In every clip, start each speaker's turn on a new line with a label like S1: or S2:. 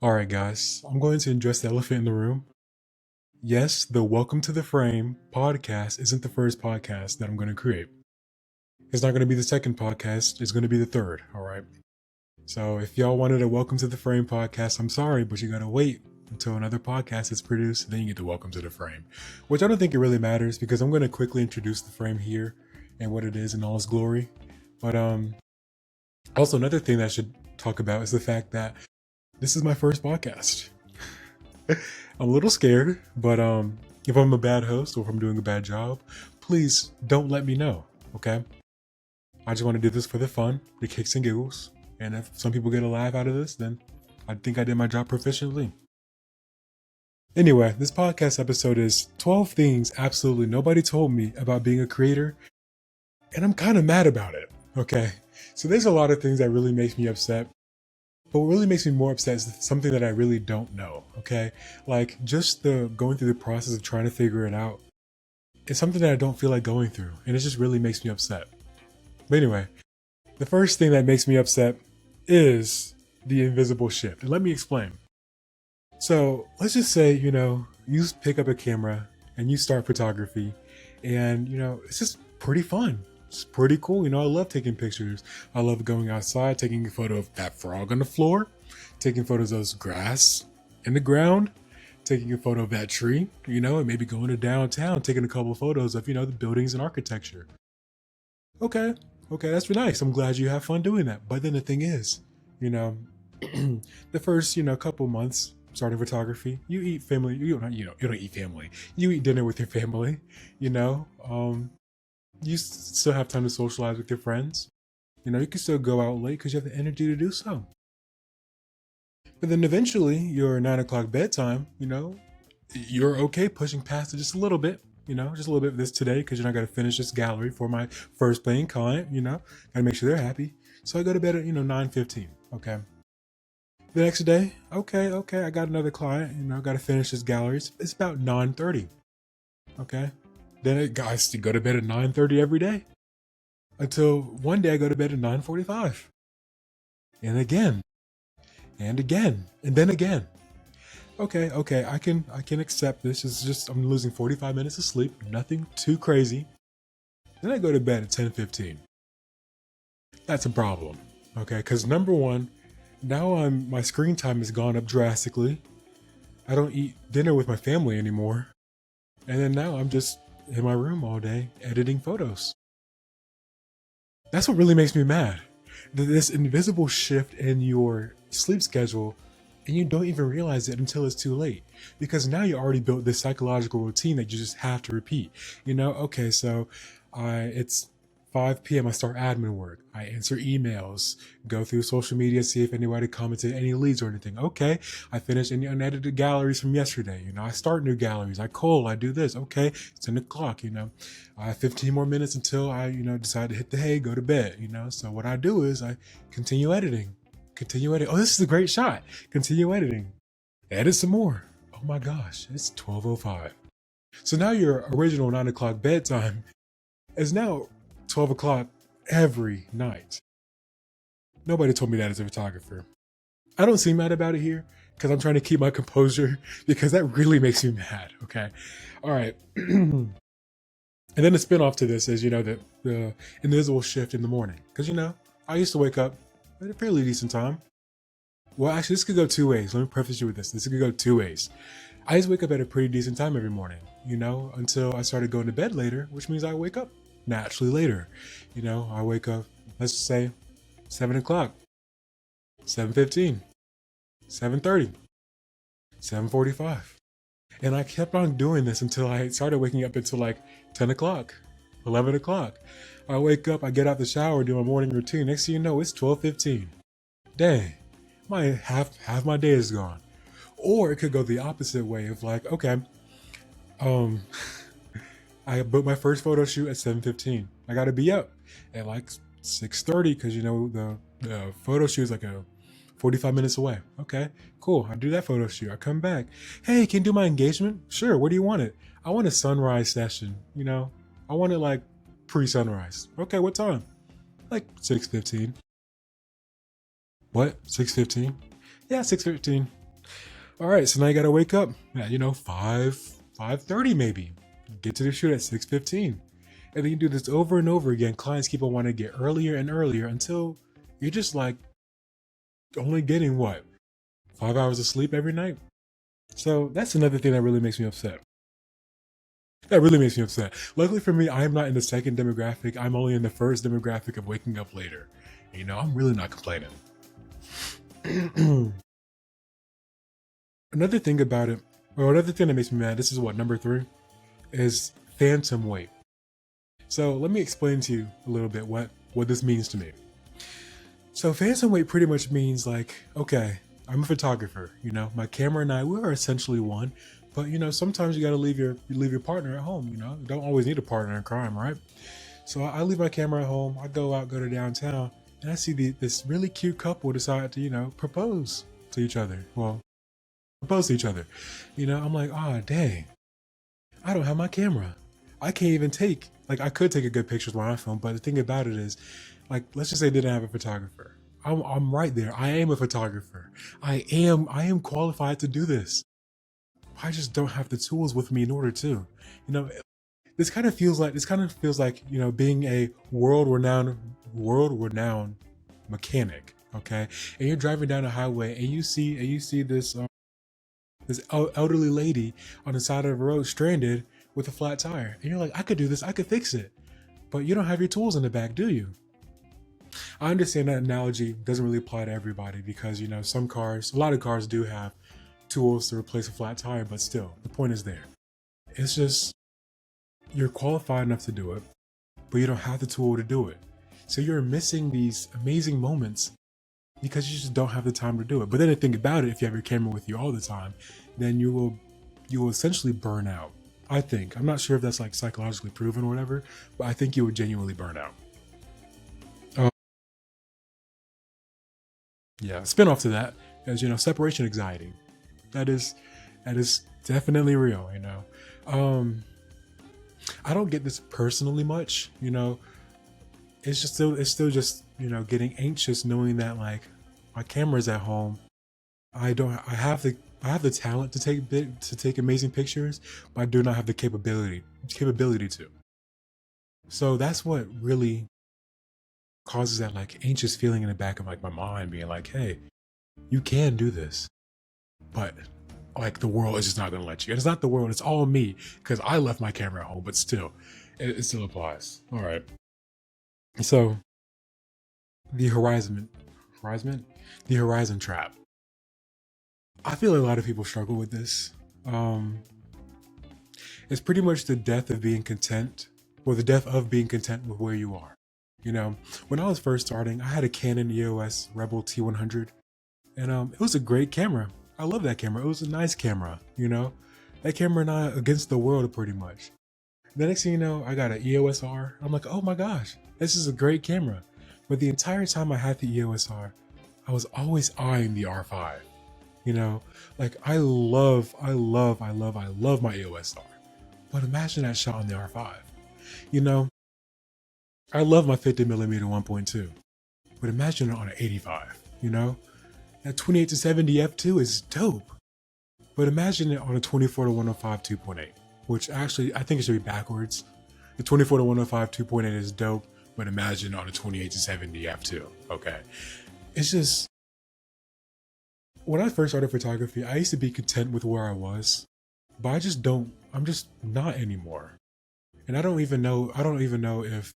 S1: Alright, guys, I'm going to address the elephant in the room. Yes, the Welcome to the Frame podcast isn't the first podcast that I'm going to create. It's not going to be the second podcast, it's going to be the third, alright? So if y'all wanted a Welcome to the Frame podcast, I'm sorry, but you gotta wait until another podcast is produced, then you get the Welcome to the Frame. Which I don't think it really matters because I'm going to quickly introduce the frame here and what it is in all its glory. But also another thing that I should talk about is the fact that this is my first podcast. I'm a little scared, but if I'm a bad host or if I'm doing a bad job, please don't let me know, okay? I just want to do this for the fun, the kicks and giggles, and if some people get a laugh out of this, then I think I did my job proficiently. Anyway, this podcast episode is 12 things absolutely nobody told me about being a creator, and I'm kind of mad about it, okay? So there's a lot of things that really makes me upset. But what really makes me more upset is something that I really don't know, okay? Like, just the going through the process of trying to figure it out is something that I don't feel like going through, and it just really makes me upset. But anyway, the first thing that makes me upset is the invisible shift. And let me explain. So, let's just say, you pick up a camera and you start photography, and, it's just pretty fun. It's pretty cool. I love taking pictures. I love going outside, taking a photo of that frog on the floor, taking photos of grass in the ground, taking a photo of that tree, and maybe going to downtown, taking a couple of photos of, the buildings and architecture. Okay, that's really nice. I'm glad you have fun doing that. But then the thing is, the first, couple months starting photography, you eat family, you don't eat family. You eat dinner with your family, you still have time to socialize with your friends. You can still go out late because you have the energy to do so. But then eventually, your 9 o'clock bedtime, you're okay pushing past it just a little bit, just a little bit of this today because you're not going to finish this gallery for my first paying client, gotta make sure they're happy. So I go to bed at, 9:15, okay? The next day, okay, I got another client, got to finish this gallery. It's about 9:30, okay? Then I guys to go to bed at 9:30 every day. Until one day I go to bed at 9:45. And again. And again. And then again. Okay, I can accept this. It's just I'm losing 45 minutes of sleep. Nothing too crazy. Then I go to bed at 10:15. That's a problem. Okay, because number one, now my screen time has gone up drastically. I don't eat dinner with my family anymore. And then now I'm just in my room all day editing photos. That's what really makes me mad. This invisible shift in your sleep schedule, and you don't even realize it until it's too late. Because now you already built this psychological routine that you just have to repeat. Okay, so it's 5 p.m. I start admin work. I answer emails, go through social media, see if anybody commented any leads or anything. Okay, I finish any unedited galleries from yesterday. I start new galleries. I cull, I do this. Okay, it's 10 o'clock, I have 15 more minutes until I, decide to hit the hay, go to bed, So what I do is I continue editing. Oh, this is a great shot. Continue editing. Edit some more. Oh my gosh, it's 12:05. So now your original 9 o'clock bedtime is now 12 o'clock every night. Nobody told me that as a photographer. I don't seem mad about it here because I'm trying to keep my composure because that really makes me mad, okay? All right. And then the spinoff to this is, the invisible shift in the morning. Because, I used to wake up at a fairly decent time. Well, actually, this could go two ways. Let me preface you with this. This could go two ways. I used to wake up at a pretty decent time every morning, until I started going to bed later, which means I wake up naturally later. I wake up, let's say 7 o'clock, 7:15, 7:30, 7:45. And I kept on doing this until I started waking up until like 10 o'clock, 11 o'clock. I wake up, I get out the shower, do my morning routine. Next thing you know, it's 12:15. Dang, half my day is gone. Or it could go the opposite way of like, okay, I booked my first photo shoot at 7:15. I got to be up at like 6:30 because the photo shoot is like 45 minutes away. Okay, cool. I do that photo shoot. I come back. Hey, can you do my engagement? Sure. Where do you want it? I want a sunrise session. I want it like pre-sunrise. Okay, what time? Like 6:15. What? 6:15? Yeah, 6:15. All right, so now you gotta wake up at 5:30 maybe. Get to the shoot at 6:15, and then you do this over and over again. Clients keep on wanting to get earlier and earlier until you're just like only getting what 5 hours of sleep every night. So that's another thing that really makes me upset. That really makes me upset. Luckily for me, I am not in the second demographic. I'm only in the first demographic of waking up later. I'm really not complaining. Another thing about it, or another thing that makes me mad, this is what, number three, is phantom weight. So let me explain to you a little bit what this means to me. So phantom weight pretty much means like, okay, I'm a photographer, my camera and I, we are essentially one, but sometimes you gotta leave your partner at home, you don't always need a partner in crime, right? So I leave my camera at home, I go to downtown, and I see this really cute couple decide to, propose to each other. Well, propose to each other. I'm like, oh dang, I don't have my camera. I can't even like I could take a good picture with my iPhone, but the thing about it is, like, let's just say I didn't have a photographer. I'm right there. I am a photographer. I am qualified to do this. I just don't have the tools with me in order to. This kind of feels like being a world renowned mechanic. Okay, and you're driving down a highway and you see this elderly lady on the side of the road stranded with a flat tire, and you're like, I could do this, I could fix it, but you don't have your tools in the back, do you? I understand that analogy doesn't really apply to everybody because a lot of cars do have tools to replace a flat tire, but still, the point is there. It's just you're qualified enough to do it, but you don't have the tool to do it. So you're missing these amazing moments because you just don't have the time to do it. But then the thing about it, if you have your camera with you all the time, then you will essentially burn out. I think. I'm not sure if that's like psychologically proven or whatever, but I think you would genuinely burn out. Um, yeah, spin off to that is separation anxiety. That is that is definitely real. Um, I don't get this personally much. It's still just getting anxious knowing that like my camera's at home. I have the talent to take amazing pictures, but I do not have the capability to. So that's what really causes that like anxious feeling in the back of like my mind, being like, hey, you can do this, but like the world is just not gonna let you. And it's not the world, it's all me because I left my camera at home, but still, it still applies. All right. So the horizon, the horizon trap. I feel a lot of people struggle with this. Um, it's pretty much the death of being content, or the death of being content with where you are. When I was first starting, I had a Canon EOS Rebel T100, and it was a great camera. I love that camera. It was a nice camera. That camera and I against the world pretty much. The next thing you know, I got an EOS R. I'm like, oh my gosh, this is a great camera. But the entire time I had the EOS R, I was always eyeing the R5. You know, like I love my EOS R. But imagine that shot on the R5. You know, I love my 50 millimeter 1.2. But imagine it on an 85. That 28 to 70 f2 is dope. But imagine it on a 24 to 105 2.8, which actually I think it should be backwards. The 24 to 105 2.8 is dope, but imagine on a 28 to 70 f2. Okay, it's just when I first started photography, I used to be content with where I was, but I just don't. I'm just not anymore, and I don't even know. I don't even know if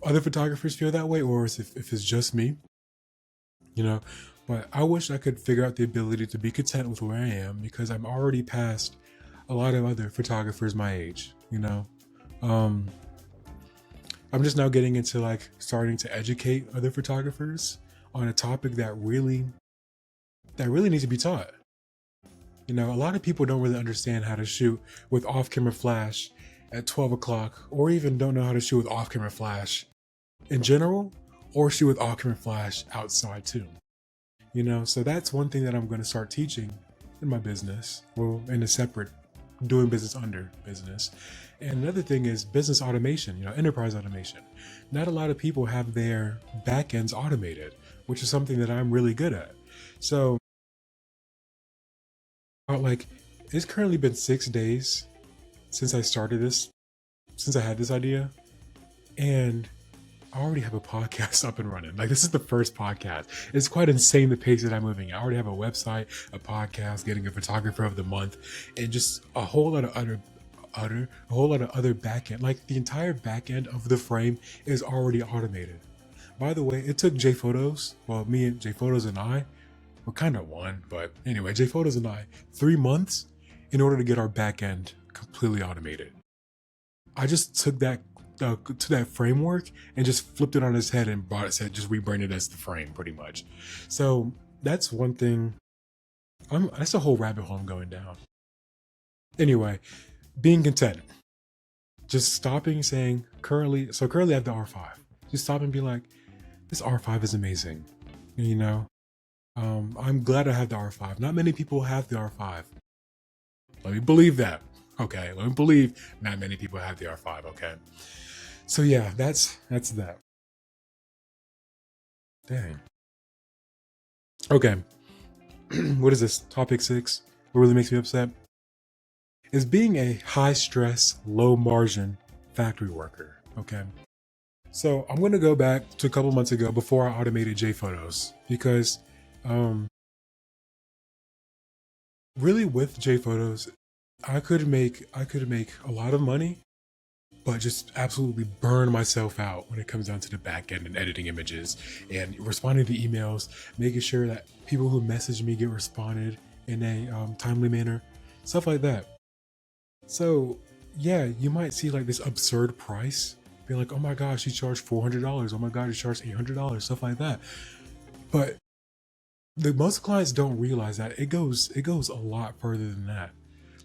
S1: other photographers feel that way or if it's just me. You know, but I wish I could figure out the ability to be content with where I am because I'm already past a lot of other photographers my age. Um, I'm just now getting into like starting to educate other photographers on a topic that really needs to be taught. A lot of people don't really understand how to shoot with off-camera flash at 12 o'clock, or even don't know how to shoot with off-camera flash in general, or shoot with off-camera flash outside too. So that's one thing that I'm going to start teaching in my business, well, in a separate doing business under business. And another thing is business automation, enterprise automation. Not a lot of people have their backends automated, which is something that I'm really good at. So like, it's currently been 6 days since I started this, since I had this idea, and I already have a podcast up and running. Like, this is the first podcast. It's quite insane the pace that I'm moving. I already have a website, a podcast, getting a photographer of the month, and just a whole lot of other back end. Like, the entire back end of the frame is already automated. By the way, it took JPhotos, well, me and JPhotos and I, well, kind of one, but anyway, JPhotos and I, 3 months in order to get our back end completely automated. I just took that to that framework and just flipped it on his head and said just rebranded as the frame, pretty much. So that's one thing. That's a whole rabbit hole I'm going down. Anyway, being content, just stopping saying currently. So currently I have the R5. Just stop and be like, this R5 is amazing. You know, I'm glad I have the R5. Not many people have the R5. Let me believe that. Okay, let me believe not many people have the R5. Okay, so yeah, that's that. Dang. Okay, what is this? Topic 6. What really makes me upset is being a high stress, low margin factory worker. Okay, so I'm gonna go back to a couple months ago before I automated JPhotos because, um, really with JPhotos, I could make a lot of money, but just absolutely burn myself out when it comes down to the back end and editing images and responding to emails, making sure that people who message me get responded in a timely manner, stuff like that. So yeah, you might see like this absurd price, being like, oh my gosh, you charged $400. Oh my god, you charged $800, stuff like that. But the most clients don't realize that it goes a lot further than that.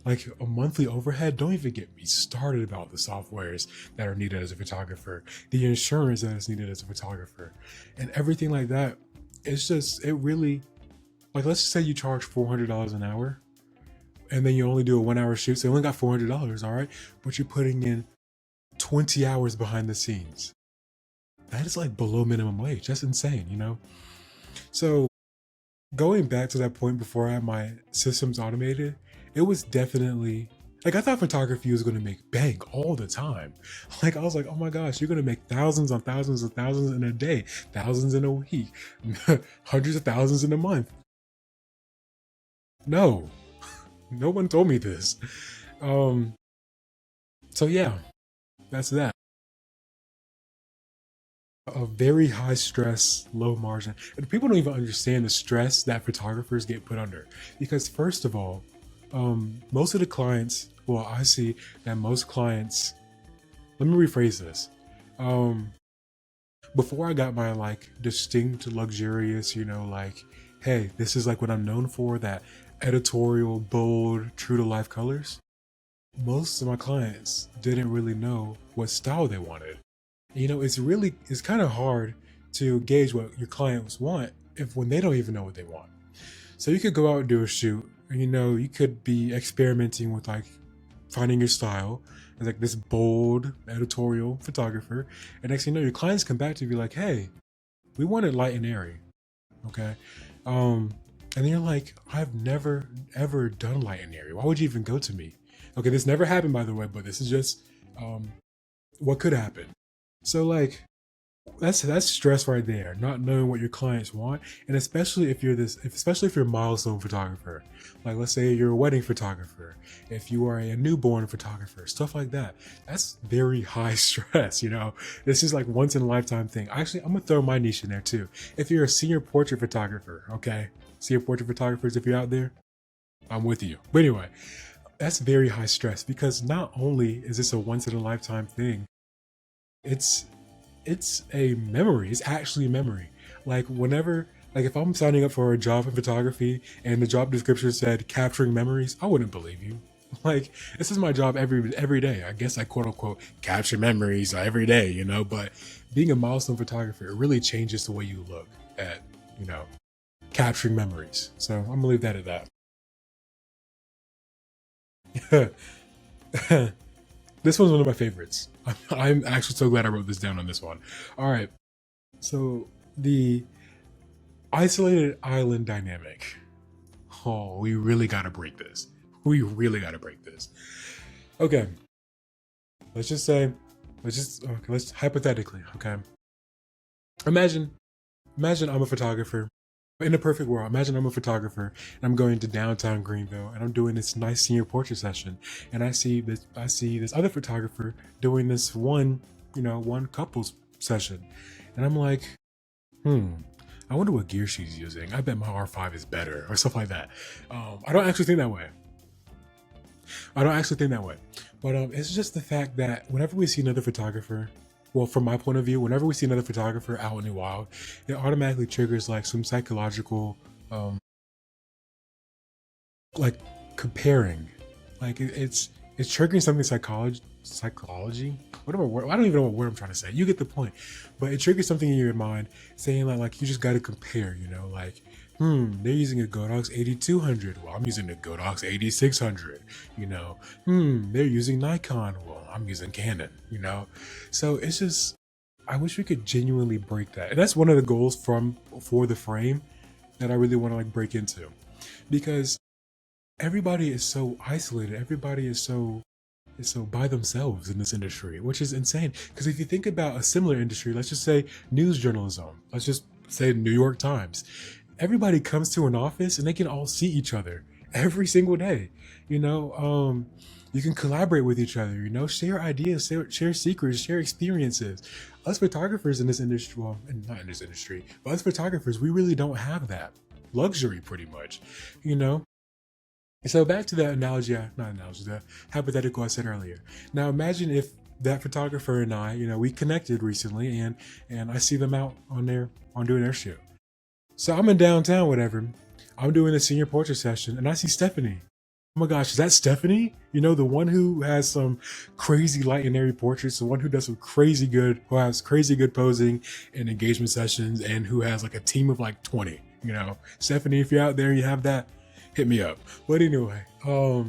S1: Like a monthly overhead, don't even get me started about the softwares that are needed as a photographer, the insurance that is needed as a photographer, and everything like that. It's just, it really, like, let's just say you charge $400 an hour and then you only do a 1 hour shoot. So you only got $400, all right? But you're putting in 20 hours behind the scenes. That is like below minimum wage. That's insane, you know? So going back to that point before I had my systems automated, it was definitely like I thought photography was going to make bank all the time. Like I was like, oh my gosh, you're going to make thousands on thousands of thousands in a day, thousands in a week, hundreds of thousands in a month. No, no one told me this. Um, so yeah, that's that. A very high stress, low margin. And people don't even understand the stress that photographers get put under. Because first of all, most of the clients, well, I see that most clients, let me rephrase this. Um, Before I got my like distinct, luxurious, like, hey, this is like what I'm known for, that editorial, bold, true to life colors, most of my clients didn't really know what style they wanted. It's kind of hard to gauge what your clients want if when they don't even know what they want. So you could go out and do a shoot, and you could be experimenting with like finding your style as like this bold editorial photographer, and next thing you know, your clients come back to you and be like, "Hey, we want it light and airy, okay?" And then you're like, "I've never ever done light and airy. Why would you even go to me?" Okay, this never happened, by the way, but this is just um, what could happen. So like that's stress right there, not knowing what your clients want, and especially if you're a milestone photographer, like let's say you're a wedding photographer, if you are a newborn photographer, stuff like that. That's very high stress. This is like once in a lifetime thing. Actually, I'm gonna throw my niche in there too. If you're a senior portrait photographer, okay, senior portrait photographers, if you're out there, I'm with you. But anyway, that's very high stress because not only is this a once in a lifetime thing, it's it's a memory. It's actually a memory. Like whenever, like if I'm signing up for a job in photography and the job description said capturing memories, I wouldn't believe you. Like this is my job every day. I guess I quote unquote capture memories every day, But being a milestone photographer, it really changes the way you look at, you know, capturing memories. So I'm gonna leave that at that. This one's one of my favorites. I'm actually so glad I wrote this down on this one. All right. So the isolated island dynamic. oh, we really got to break this. We really got to break this. Okay. Let's just say, let's hypothetically, okay. Imagine, imagine I'm a photographer. In a perfect world, imagine I'm a photographer and I'm going to downtown Greenville and I'm doing this nice senior portrait session, and I see this other photographer doing this one couples session, and I'm like, I wonder what gear she's using. I bet my R5 is better or stuff like that. I don't actually think that way. But it's just the fact that whenever we see another photographer, well, from my point of view, whenever we see another photographer out in the wild, it automatically triggers like some psychological, like comparing, like it's triggering something psychology. Whatever word, I don't even know what word I'm trying to say. You get the point, but it triggers something in your mind saying like you just got to compare. Like, they're using a Godox 8200. Well, I'm using a Godox 8600. They're using Nikon. Well, I'm using Canon. So it's just, I wish we could genuinely break that, and that's one of the goals for the frame that I really want to like break into, because everybody is so isolated. Everybody is so by themselves in this industry, which is insane. Because if you think about a similar industry, let's just say news journalism, let's just say New York Times, everybody comes to an office and they can all see each other every single day. You can collaborate with each other, share ideas, share secrets, share experiences. Us photographers in this industry, well, not in this industry, but us photographers, we really don't have that luxury pretty much. So back to the the hypothetical I said earlier. Now imagine if that photographer and I, we connected recently, and I see them out on doing their shoot. So I'm in downtown, whatever. I'm doing a senior portrait session, and I see Stephanie. Oh my gosh, is that Stephanie? The one who has some crazy light and airy portraits, the one who does who has crazy good posing and engagement sessions, and who has like a team of like 20. Stephanie, if you're out there, you have that, hit me up. But anyway, I'll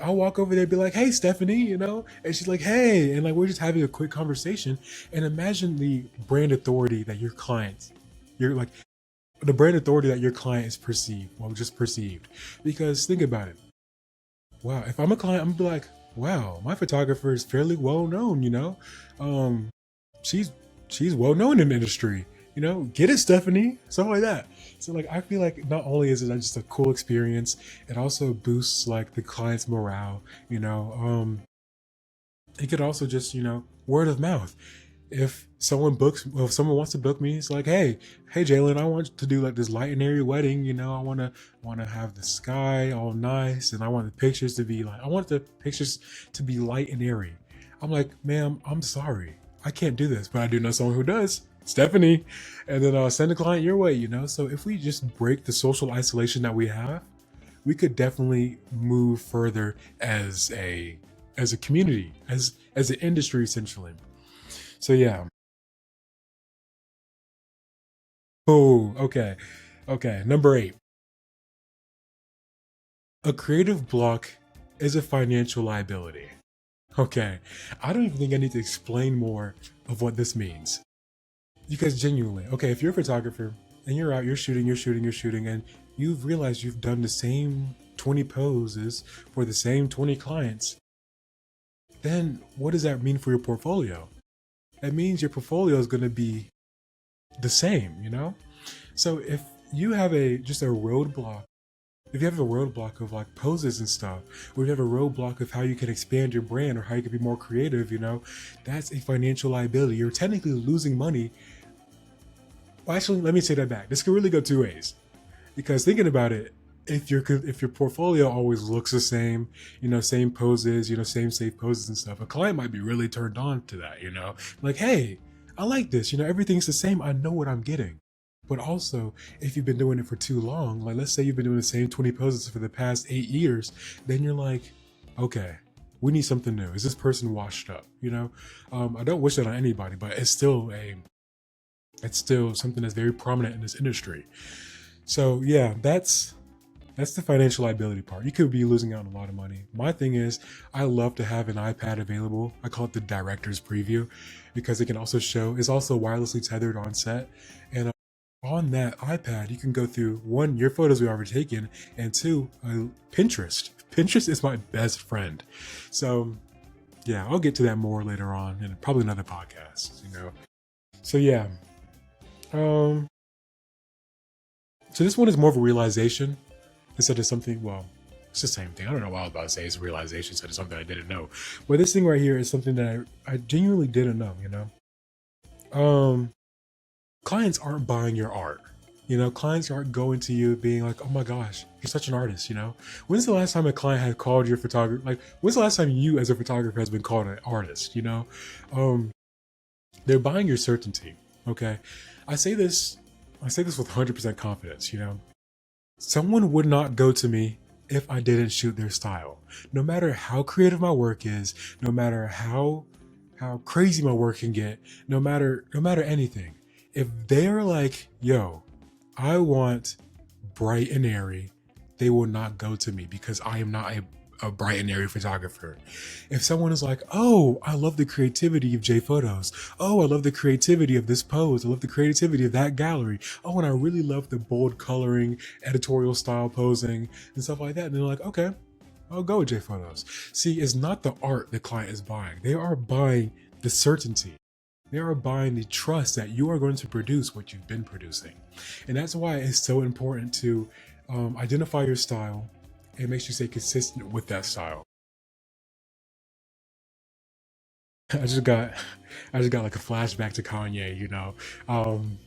S1: walk over there and be like, hey Stephanie, and she's like, hey, and like we're just having a quick conversation. And imagine the brand authority that your client is perceived. Because think about it. Wow, if I'm a client, I'm gonna be like, wow, my photographer is fairly well known, she's well known in the industry. Get it, Stephanie, something like that. So like, I feel like not only is it just a cool experience, it also boosts like the client's morale. It could also just word of mouth. If someone wants to book me, it's like, hey Jalen, I want to do like this light and airy wedding. I want to have the sky all nice, and I want the pictures to be light and airy. I'm like, ma'am, I'm sorry, I can't do this, but I do know someone who does. Stephanie, and then send a client your way. So if we just break the social isolation that we have, we could definitely move further as a community, as an industry, essentially. So yeah. Oh, okay. Number 8, a creative block is a financial liability. Okay, I don't even think I need to explain more of what this means. Because genuinely, okay, if you're a photographer and you're out, you're shooting, and you've realized you've done the same 20 poses for the same 20 clients, then what does that mean for your portfolio? That means your portfolio is going to be the same, So if you have a roadblock of like poses and stuff, or you have a roadblock of how you can expand your brand or how you can be more creative, that's a financial liability. You're technically losing money. Well, actually, let me take that back. This could really go two ways, because thinking about it, if your portfolio always looks the same, same poses, same safe poses and stuff, a client might be really turned on to that, like, hey, I like this, everything's the same. I know what I'm getting. But also, if you've been doing it for too long, like let's say you've been doing the same 20 poses for the past 8 years, then you're like, okay, we need something new. Is this person washed up? I don't wish that on anybody, but it's still something that's very prominent in this industry. So yeah, that's the financial liability part. You could be losing out on a lot of money. My thing is, I love to have an iPad available. I call it the director's preview, because it can also it's also wirelessly tethered on set. And on that iPad, you can go through one, your photos we already taken, and two, Pinterest. Pinterest is my best friend. So yeah, I'll get to that more later on in probably another podcast, you know. So yeah. Um so this one is more of a realization instead of something, well, it's the same thing. I don't know what I was about to say. It's a realization instead of something I didn't know. But this thing right here is something that I genuinely didn't know, you know. Um Clients aren't buying your art. You know, clients aren't going to you being like, oh my gosh, you're such an artist, you know? When's the last time a client had called your photographer? Like, when's the last time you as a photographer has been called an artist, you know? Um, they're buying your certainty, okay? I say this, I say this with 100% confidence, you know? Someone would not go to me if I didn't shoot their style. No matter how creative my work is, no matter how crazy my work can get, no matter anything. If they're like, yo, I want bright and airy, they will not go to me because I am not a bright and airy photographer. If someone is like, oh, I love the creativity of J Photos. Oh, I love the creativity of this pose. I love the creativity of that gallery. Oh, and I really love the bold coloring, editorial style posing, and stuff like that. And they're like, okay, I'll go with J Photos. See, it's not the art the client is buying. They are buying the certainty. They are buying the trust that you are going to produce what you've been producing. And that's why it's so important to identify your style and make sure you stay consistent with that style. I just got like a flashback to Kanye, you know, um,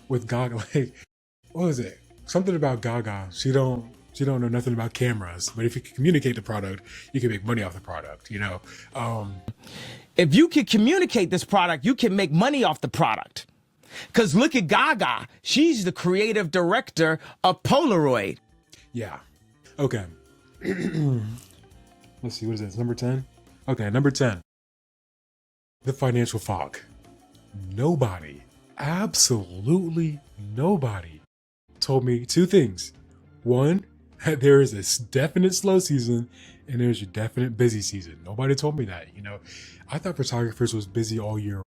S1: with Gaga. Like, what was it? Something about Gaga. She don't know nothing about cameras, but if you can communicate the product, you can make money off the product. You know,
S2: If you can communicate this product, you can make money off the product. Because look at Gaga. She's the creative director of Polaroid.
S1: yeah. Okay. Let's see. What is this? Number 10. Okay, number 10. The financial fog. Nobody, absolutely nobody, told me two things. One, that there is a definite slow season and there's your definite busy season. Nobody told me that, you know. I thought photographers was busy all year.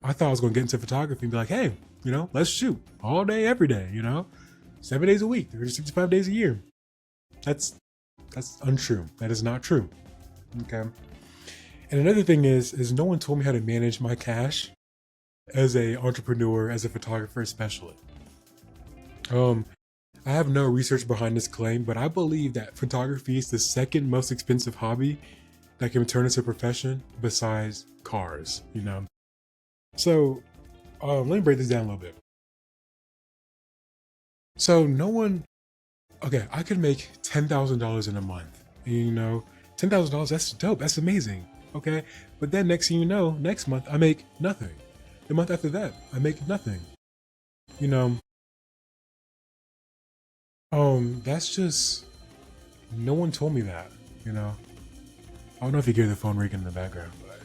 S1: I thought I was going to get into photography and be like, hey, you know, let's shoot all day, every day, you know, 7 days a week, 365 days a year. That's untrue. That is not true. Okay. And another thing is no one told me how to manage my cash as a entrepreneur, as a photographer, especially. I have no research behind this claim, but I believe that photography is the second most expensive hobby that can turn into a profession besides cars, you know? So, let me break this down a little bit. So okay, I could make $10,000 in a month. You know, $10,000, that's dope. That's amazing. Okay. But then next thing you know, next month I make nothing. The month after that, I make nothing. You know, that's just, no one told me that, you know. I don't know if you hear the phone ringing in the background, but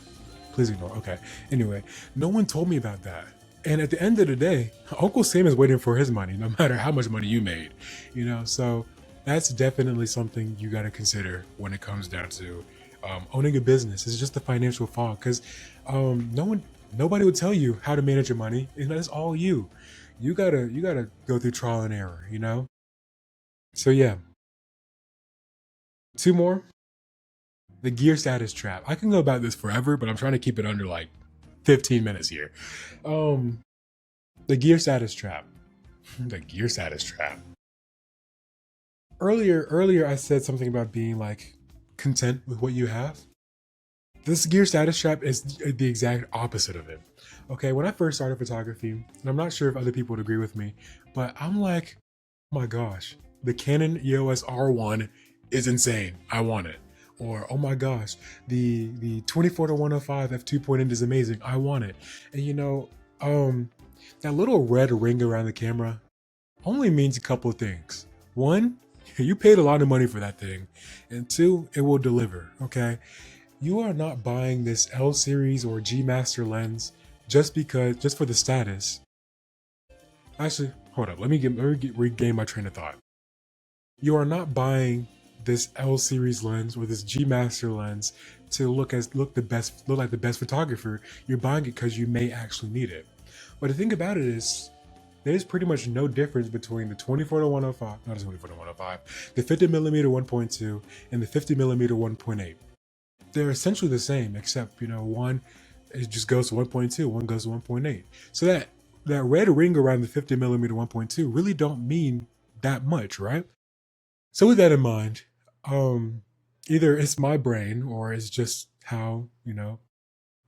S1: please ignore. Okay. Anyway, no one told me about that. And at the end of the day, Uncle Sam is waiting for his money, no matter how much money you made, you know. So that's definitely something you got to consider when it comes down to owning a business. It's just the financial fog, because nobody would tell you how to manage your money, and that's all you. You gotta go through trial and error, you know. So yeah, two more. The gear status trap. I can go about this forever, but I'm trying to keep it under like 15 minutes here. Um, the gear status trap. The gear status trap. Earlier, I said something about being like content with what you have. This gear status trap is the exact opposite of it. Okay, when I first started photography, and I'm not sure if other people would agree with me, but I'm like, oh my gosh, the Canon EOS R1 is insane. I want it. Or oh my gosh, the 24 to 105 f2.8 is amazing. I want it. And you know, that little red ring around the camera only means a couple of things. One, you paid a lot of money for that thing, and two, it will deliver. Okay, you are not buying this L series or G Master lens just for the status. Actually, hold up. Let me regain my train of thought. You are not buying this L series lens or this G Master lens to look like the best photographer. You're buying it because you may actually need it. But the thing about it is, there's pretty much no difference between the 24 to 105, not the 24 to 105, the 50 millimeter 1.2 and the 50 millimeter 1.8. They're essentially the same, except, one, it just goes to 1.2, one goes to 1.8. So that red ring around the 50 millimeter 1.2 really don't mean that much, right? So with that in mind, either it's my brain or it's just how,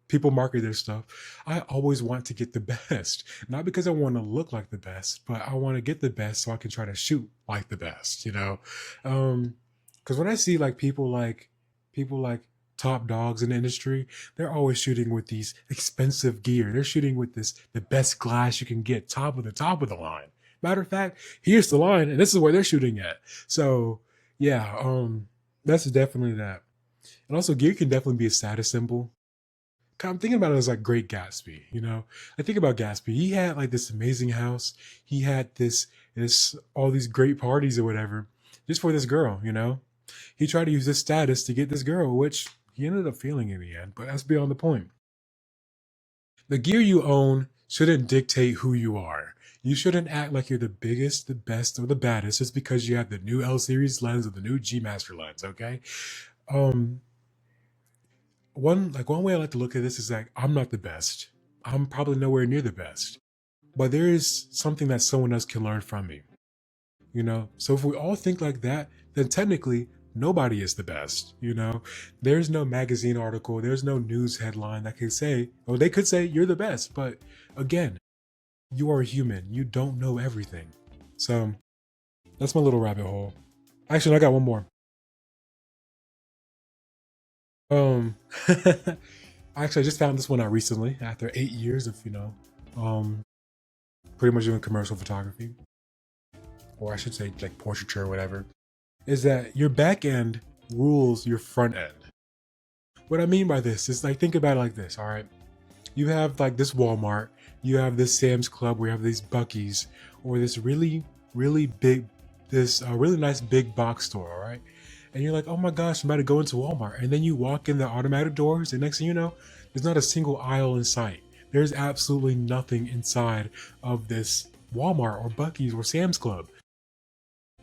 S1: people market their stuff. I always want to get the best, not because I want to look like the best, but I want to get the best so I can try to shoot like the best, because when I see people like top dogs in the industry, they're always shooting with these expensive gear. They're shooting with the best glass you can get, top of the line. Matter of fact, here's the line, and this is where they're shooting at. So yeah, that's definitely that. And also, gear can definitely be a status symbol. I'm thinking about it as like Great Gatsby, I think about Gatsby. He had like this amazing house. He had this all these great parties or whatever, just for this girl, He tried to use this status to get this girl, which he ended up feeling in the end, but that's beyond the point. The gear you own shouldn't dictate who you are. You shouldn't act like you're the biggest, the best, or the baddest just because you have the new L series lens or the new G Master lens, okay? Um, one way I like to look at this is like, I'm not the best. I'm probably nowhere near the best. But there is something that someone else can learn from me. So if we all think like that, then technically nobody is the best. There's no magazine article, there's no news headline that can say, or they could say you're the best. But again, you are a human. You don't know everything. So that's my little rabbit hole. Actually, I got one more. Um, actually, I just found this one out recently after 8 years of, um, pretty much doing commercial photography, or I should say like portraiture or whatever, is that your back end rules your front end. What I mean by this is like, think about it like this, all right? You have like this Walmart, you have this Sam's Club, where you have these Buc-ee's, or this really, really big, this really nice big box store, all right? And you're like, oh my gosh, I'm about to go into Walmart. And then you walk in the automatic doors, and next thing you know, there's not a single aisle in sight. There's absolutely nothing inside of this Walmart or Buc-ee's or Sam's Club.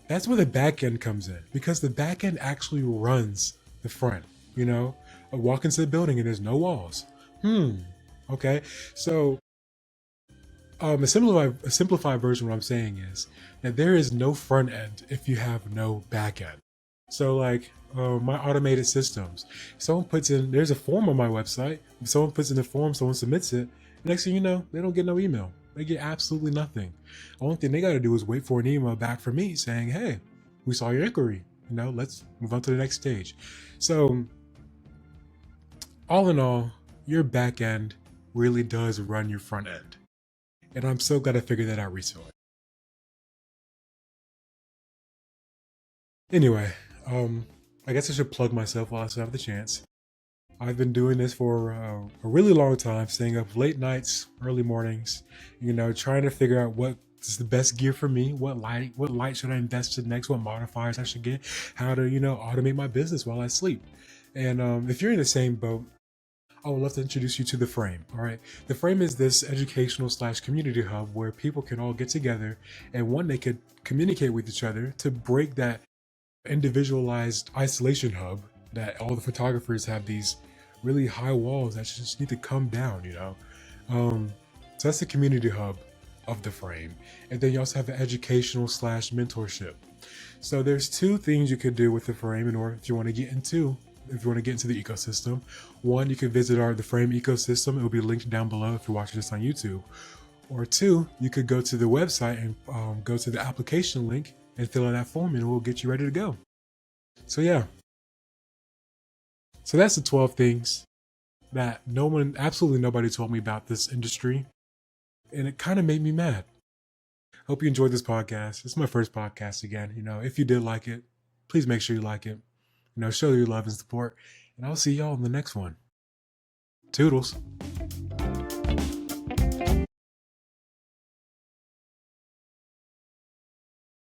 S1: That's where the back end comes in, because the back end actually runs the front. I walk into the building and there's no walls. Okay. So a simplified version of what I'm saying is that there is no front end if you have no back end. So like my automated systems, there's a form on my website. If someone puts in the form, someone submits it. Next thing you know, they don't get no email. They get absolutely nothing. The only thing they got to do is wait for an email back from me saying, hey, we saw your inquiry. Let's move on to the next stage. So all in all, your back end really does run your front end. And I'm so glad I figured that out recently. Anyway, I guess I should plug myself while I still have the chance. I've been doing this for a really long time, staying up late nights, early mornings, trying to figure out what is the best gear for me, what light should I invest in next, what modifiers I should get, how to, automate my business while I sleep. And if you're in the same boat, I would love to introduce you to The Frame. All right. The Frame is this educational / community hub where people can all get together, and one, they could communicate with each other to break that individualized isolation hub that all the photographers have, these really high walls that just need to come down, So that's the community hub of The Frame. And then you also have the educational / mentorship. So there's two things you could do with The Frame if you want to get into the ecosystem. One, you can visit The Frame ecosystem. It will be linked down below if you're watching this on YouTube. Or two, you could go to the website and go to the application link and fill out that form, and we'll get you ready to go. So yeah. So that's the 12 things that absolutely nobody told me about this industry. And it kind of made me mad. Hope you enjoyed this podcast. It's my first podcast again. If you did like it, please make sure you like it. Show your love and support. And I'll see y'all in the next one. Toodles.